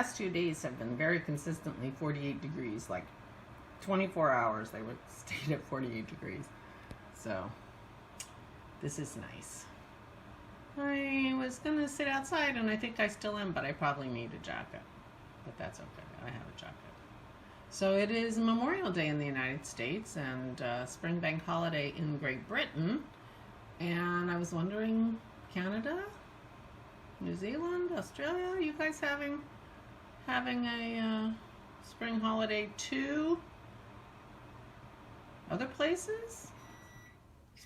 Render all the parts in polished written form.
last 2 days have been very consistently 48 degrees, like 24 hours they would stay at 48 degrees. So this is nice. I was gonna sit outside, and I think I still am, but I probably need a jacket. But that's okay, I have a jacket. So it is Memorial Day in the United States and Spring Bank Holiday in Great Britain. And I was wondering, Canada, New Zealand, Australia, you guys having a spring holiday too? Other places?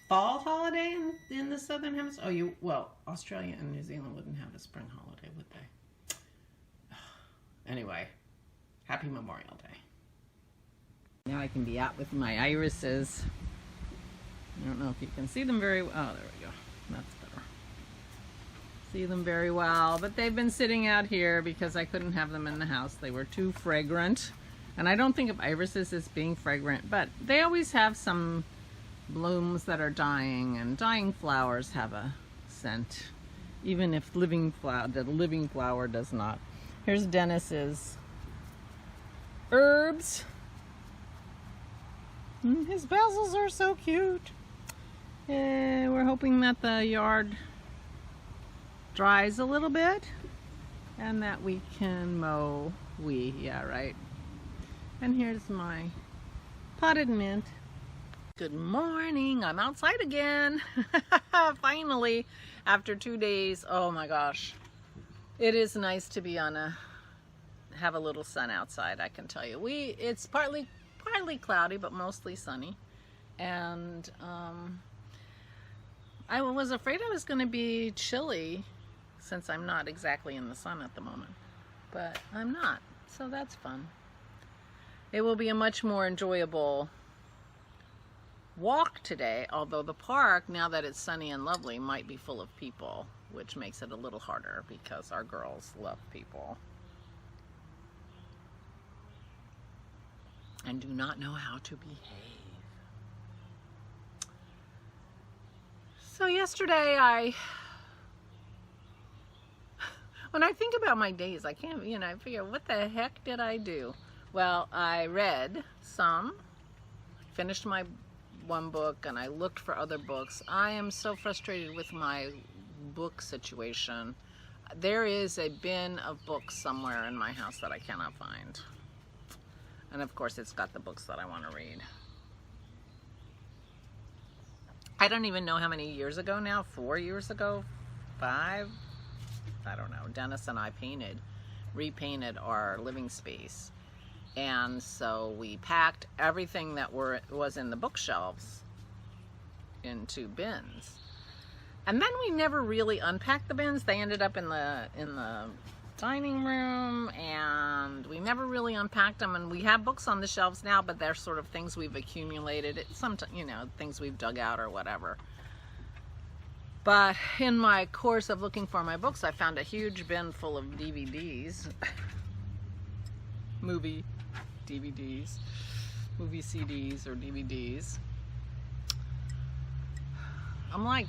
Fall holiday in the Southern Hemisphere? Well, Australia and New Zealand wouldn't have a spring holiday, would they? Anyway, happy Memorial Day. Now I can be out with my irises. I don't know if you can see them very well. Oh, there we go. That's better. See them very well, but they've been sitting out here because I couldn't have them in the house. They were too fragrant. And I don't think of irises as being fragrant, but they always have some blooms that are dying, and dying flowers have a scent, even if the living flower does not. Here's Dennis's herbs. His basils are so cute. We're hoping that the yard dries a little bit and that we can mow. Yeah, right. And here's my potted mint. Good morning, I'm outside again. Finally, after 2 days. Oh my gosh. It is nice to be have a little sun outside, I can tell you. It's partly cloudy, but mostly sunny. And I was afraid I was going to be chilly since I'm not exactly in the sun at the moment. But I'm not, so that's fun. It will be a much more enjoyable walk today, although the park, now that it's sunny and lovely, might be full of people, which makes it a little harder because our girls love people and do not know how to behave. So yesterday when I think about my days, I can't, I figure, what the heck did I do? Well, I read some, finished my one book, and I looked for other books. I am so frustrated with my book situation. There is a bin of books somewhere in my house that I cannot find. And of course it's got the books that I want to read. I don't even know how many years ago now, 4 years ago, 5? I don't know. Dennis and I repainted our living space. And so we packed everything that was in the bookshelves into bins. And then we never really unpacked the bins. They ended up in the dining room, and we never really unpacked them. And we have books on the shelves now, but they're sort of things we've accumulated. It's sometimes, things we've dug out or whatever. But in my course of looking for my books, I found a huge bin full of DVDs. Movie DVDs, movie CDs or DVDs. I'm like,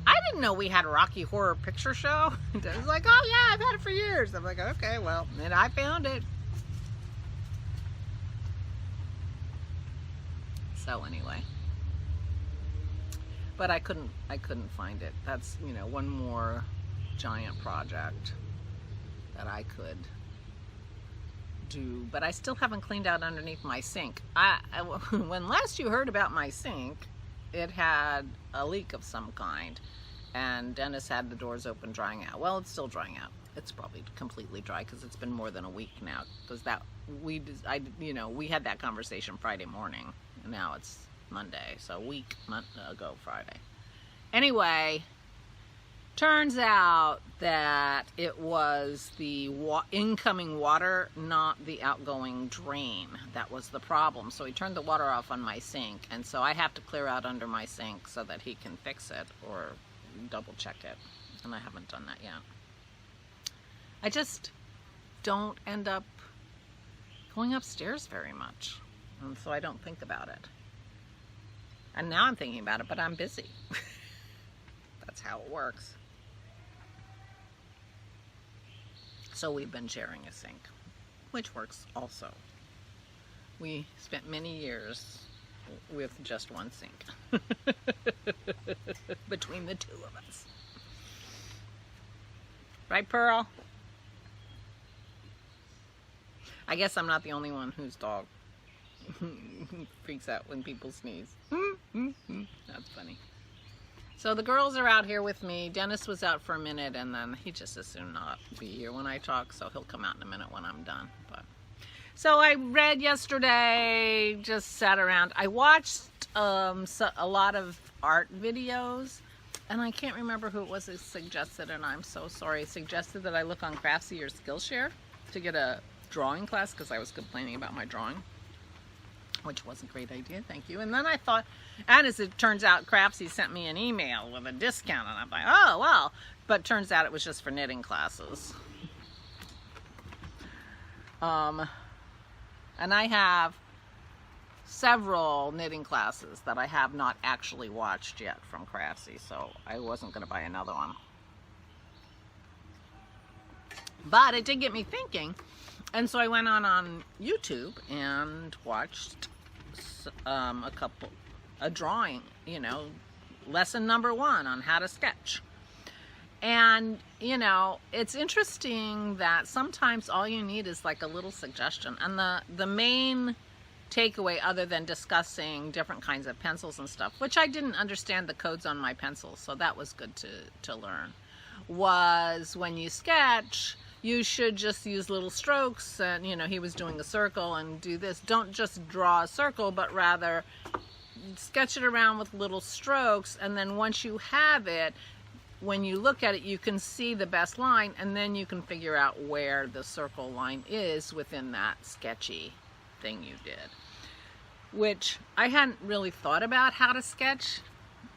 I didn't know we had a Rocky Horror Picture Show. It was like, oh yeah, I've had it for years. I'm like, okay, well, and I found it. So anyway, but I couldn't find it. That's, one more giant project that I could do, but I still haven't cleaned out underneath my sink. When last you heard about my sink, it had a leak of some kind, and Dennis had the doors open drying out. Well, it's still drying out. It's probably completely dry because it's been more than a week now, because we had that conversation Friday morning, and now it's Monday, so a week ago Friday. Anyway, turns out that it was the incoming water, not the outgoing drain, that was the problem. So he turned the water off on my sink, and so I have to clear out under my sink so that he can fix it or double check it, and I haven't done that yet. I just don't end up going upstairs very much, and so I don't think about it. And now I'm thinking about it, but I'm busy. That's how it works. So we've been sharing a sink, which works also. We spent many years with just one sink between the two of us. Right, Pearl? I guess I'm not the only one whose dog freaks out when people sneeze. That's funny. So the girls are out here with me. Dennis was out for a minute, and then he just as soon not be here when I talk, so he'll come out in a minute when I'm done. So I read yesterday, just sat around. I watched a lot of art videos, and I can't remember who it was that suggested, and I'm so sorry, suggested that I look on Craftsy or Skillshare to get a drawing class, because I was complaining about my drawing, which was a great idea, thank you. And then I thought, and as it turns out, Craftsy sent me an email with a discount, and I'm like, oh, well. But turns out it was just for knitting classes. And I have several knitting classes that I have not actually watched yet from Craftsy, so I wasn't going to buy another one. But it did get me thinking, and so I went on YouTube and watched a drawing, you know, lesson number 1 on how to sketch. And, you know, it's interesting that sometimes all you need is like a little suggestion. And the main takeaway, other than discussing different kinds of pencils and stuff, which I didn't understand the codes on my pencils, so that was good to learn, was when you sketch, you should just use little strokes. And, you know, he was doing a circle and do this. Don't just draw a circle, but rather sketch it around with little strokes. And then once you have it, when you look at it, you can see the best line, and then you can figure out where the circle line is within that sketchy thing you did. Which I hadn't really thought about how to sketch.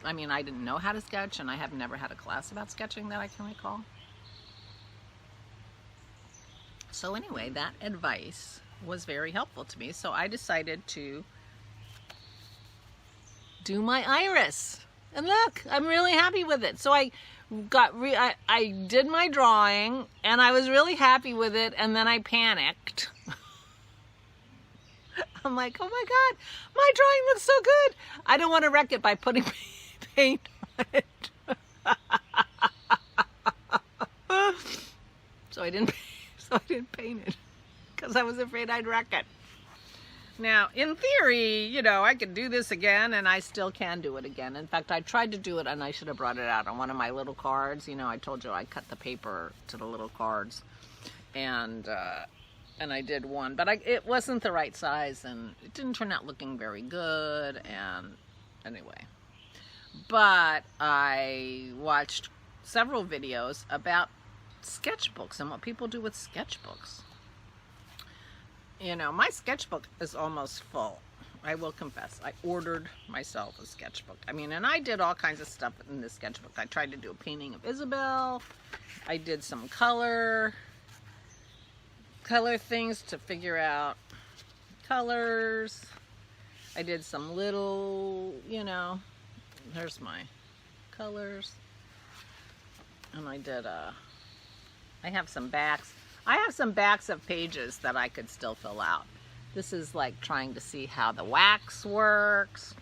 I mean, I didn't know how to sketch, and I have never had a class about sketching that I can recall. So anyway, that advice was very helpful to me, so I decided to do my iris. And look, I'm really happy with it. So I did my drawing, and I was really happy with it, and then I panicked. I'm like, oh my God, my drawing looks so good. I don't want to wreck it by putting paint on it. So I didn't paint it because I was afraid I'd wreck it. Now, in theory, you know, I could do this again, and I still can do it again. In fact, I tried to do it, and I should have brought it out on one of my little cards. You know, I told you I cut the paper to the little cards, and I did one. But it wasn't the right size, and it didn't turn out looking very good, and anyway. But I watched several videos about sketchbooks and what people do with sketchbooks. You know, my sketchbook is almost full. I will confess. I ordered myself a sketchbook. I mean, and I did all kinds of stuff in this sketchbook. I tried to do a painting of Isabel. I did some color things to figure out colors. I did some little, you know, there's my colors. And I did, I have some backs. I have some backs of pages that I could still fill out. This is like trying to see how the wax works.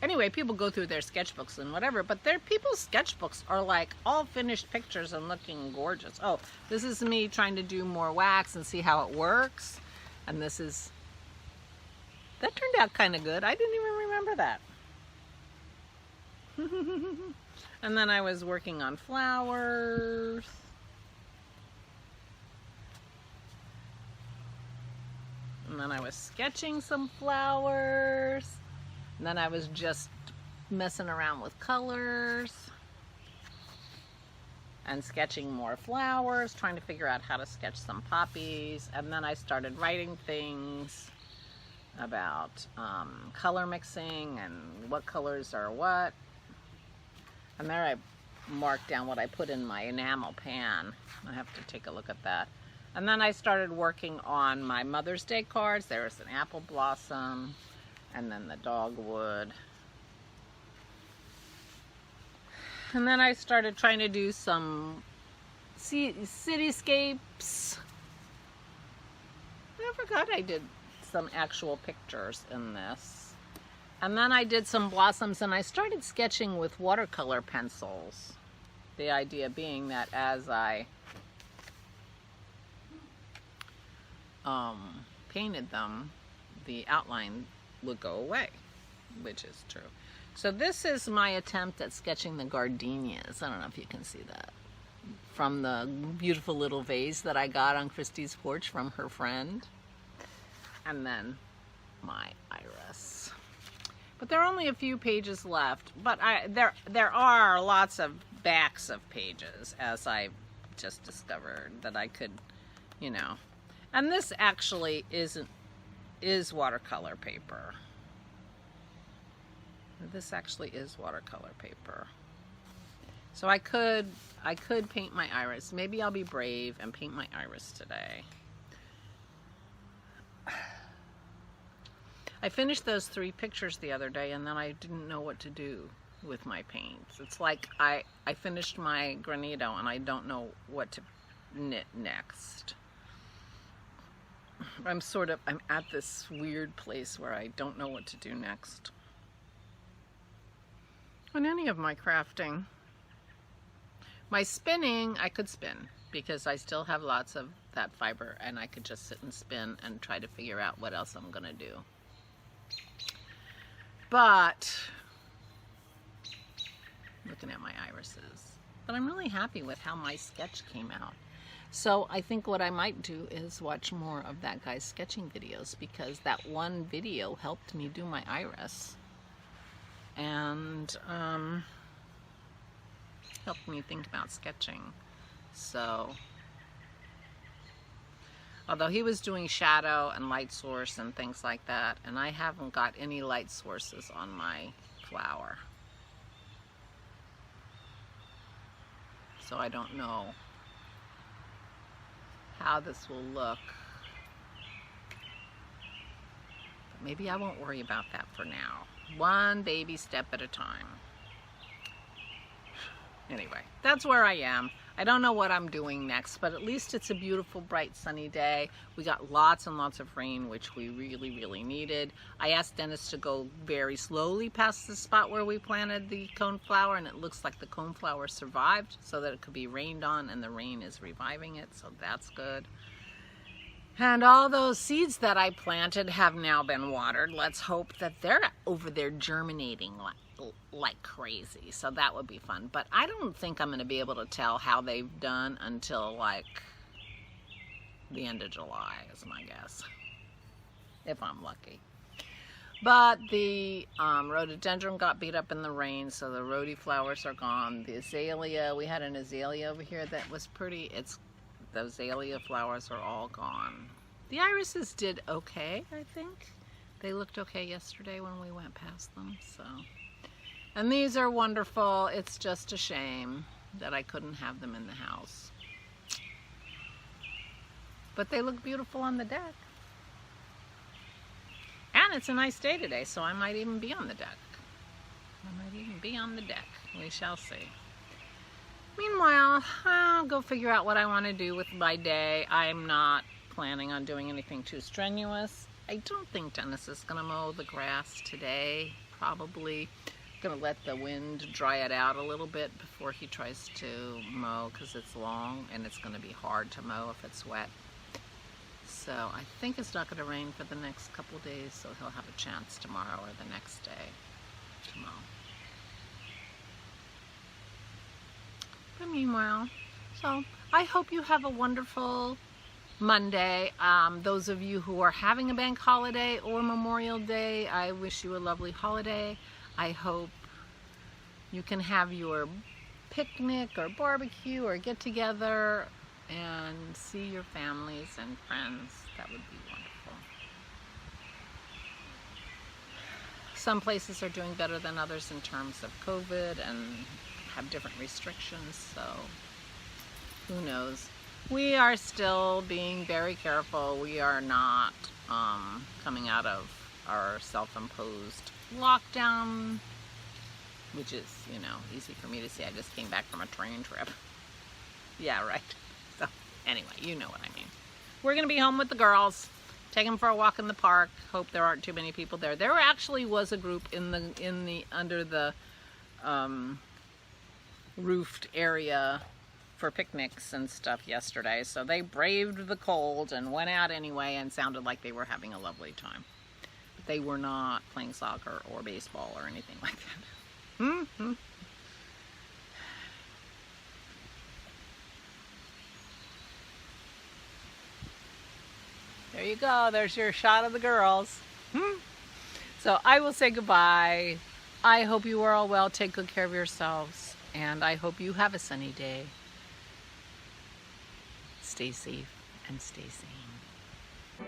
Anyway, people go through their sketchbooks and whatever, but people's sketchbooks are like all finished pictures and looking gorgeous. Oh, this is me trying to do more wax and see how it works. And that turned out kind of good. I didn't even remember that. And then I was working on flowers. And then I was sketching some flowers. And then I was just messing around with colors. And sketching more flowers, trying to figure out how to sketch some poppies. And then I started writing things about color mixing and what colors are what. And there I marked down what I put in my enamel pan. I have to take a look at that. And then I started working on my Mother's Day cards. There was an apple blossom, and then the dogwood. And then I started trying to do some cityscapes I forgot I did some actual pictures in this. And then I did some blossoms, and I started sketching with watercolor pencils. The idea being that as I painted them, the outline would go away, which is true. So this is my attempt at sketching the gardenias. I don't know if you can see that. From the beautiful little vase that I got on Christy's porch from her friend. And then my iris. But there are only a few pages left. But there are lots of backs of pages, as I just discovered, that I could, you know. And this actually is watercolor paper. This actually is watercolor paper. So I could paint my iris. Maybe I'll be brave and paint my iris today. I finished those 3 pictures the other day, and then I didn't know what to do with my paints. It's like I finished my granito and I don't know what to knit next. I'm at this weird place where I don't know what to do next. On any of my crafting. My spinning, I could spin because I still have lots of that fiber, and I could just sit and spin and try to figure out what else I'm gonna do. But looking at my irises. But I'm really happy with how my sketch came out. So I think what I might do is watch more of that guy's sketching videos, because that one video helped me do my iris. And helped me think about sketching. So, although he was doing shadow and light source and things like that, and I haven't got any light sources on my flower. So I don't know how this will look. But maybe I won't worry about that for now. One baby step at a time. Anyway, that's where I am. I don't know what I'm doing next, but at least it's a beautiful, bright, sunny day. We got lots and lots of rain, which we really, really needed. I asked Dennis to go very slowly past the spot where we planted the coneflower, and it looks like the coneflower survived so that it could be rained on, and the rain is reviving it, so that's good. And all those seeds that I planted have now been watered. Let's hope that they're over there germinating like crazy. So that would be fun. But I don't think I'm going to be able to tell how they've done until like the end of July is my guess. If I'm lucky. But the rhododendron got beat up in the rain, so the rhodey flowers are gone. The azalea, we had an azalea over here that was pretty. The azalea flowers are all gone. The irises did okay, I think. They looked okay yesterday when we went past them, so. And these are wonderful. It's just a shame that I couldn't have them in the house. But they look beautiful on the deck. And it's a nice day today, so I might even be on the deck. We shall see. Meanwhile, I'll go figure out what I want to do with my day. I'm not planning on doing anything too strenuous. I don't think Dennis is going to mow the grass today. Probably going to let the wind dry it out a little bit before he tries to mow, because it's long and it's going to be hard to mow if it's wet. So I think it's not going to rain for the next couple of days, so he'll have a chance tomorrow or the next day to mow. But meanwhile, so I hope you have a wonderful Monday. Those of you who are having a bank holiday or Memorial Day, I wish you a lovely holiday. I hope you can have your picnic or barbecue or get together and see your families and friends. That would be wonderful. Some places are doing better than others in terms of COVID and have different restrictions, so who knows. We are still being very careful. We are not coming out of our self-imposed lockdown, which is, you know, easy for me to say. I just came back from a train trip. Yeah, right. So anyway, you know what I mean. We're going to be home with the girls take them for a walk in the park. Hope there aren't too many people there. There actually was a group in the under the roofed area for picnics and stuff yesterday, so they braved the cold and went out anyway and sounded like they were having a lovely time. But they were not playing soccer or baseball or anything like that. Mm-hmm. There you go. There's your shot of the girls. So I will say goodbye. I hope you are all well. Take good care of yourselves. And I hope you have a sunny day. Stay safe and stay sane.